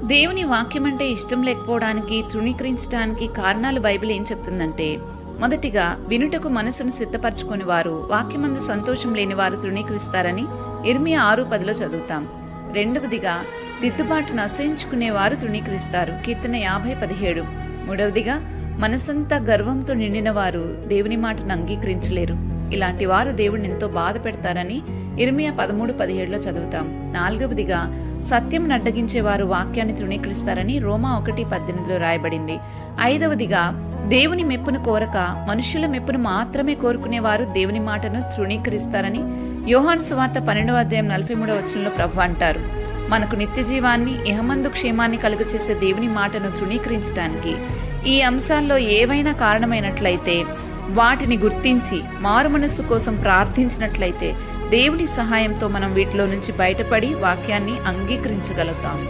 దేవుని వాక్యం అంటే ఇష్టం లేకపోవడానికి, తృణీకరించడానికి కారణాలు బైబిల్ ఏం చెప్తుందంటే, మొదటిగా వినుటకు మనసును సిద్ధపరచుకొని వారు వాక్యమందు సంతోషం లేని వారు తృణీకరిస్తారని ఇర్మియా 6:10 చదువుతాం. రెండవదిగా దిద్దుబాటును అసహించుకునేవారు తృణీకరిస్తారు, కీర్తన 50:17. మూడవదిగా మనసంతా గర్వంతో నిండిన వారు దేవుని మాటను అంగీకరించలేరు. ఇలాంటి వారు దేవుడిని ఎంతో బాధ పెడతారని ఇర్మియా 13:17 చదువుతాం. నాలుగవదిగా సత్యం అడ్డగించేవారు వాక్యాన్ని తృణీకరిస్తారని రోమా 1:18 రాయబడింది. ఐదవదిగా దేవుని మెప్పును కోరక మనుషుల మెప్పును మాత్రమే కోరుకునేవారు దేవుని మాటను తృణీకరిస్తారని యోహాను సువార్త 12:43 ప్రభువు అంటారు. మనకు నిత్య జీవాన్ని, ఇహమందు క్షేమాన్ని కలుగచేసే దేవుని మాటను తృణీకరించడానికి ఈ అంశాల్లో ఏవైనా కారణమైనట్లయితే వాటిని గుర్తించి మారు మనస్సు కోసం ప్రార్థించినట్లయితే దేవుని సహాయంతో మనం వీటిలో నుంచి బయటపడి వాక్యాన్ని అంగీకరించగలుగుతాము.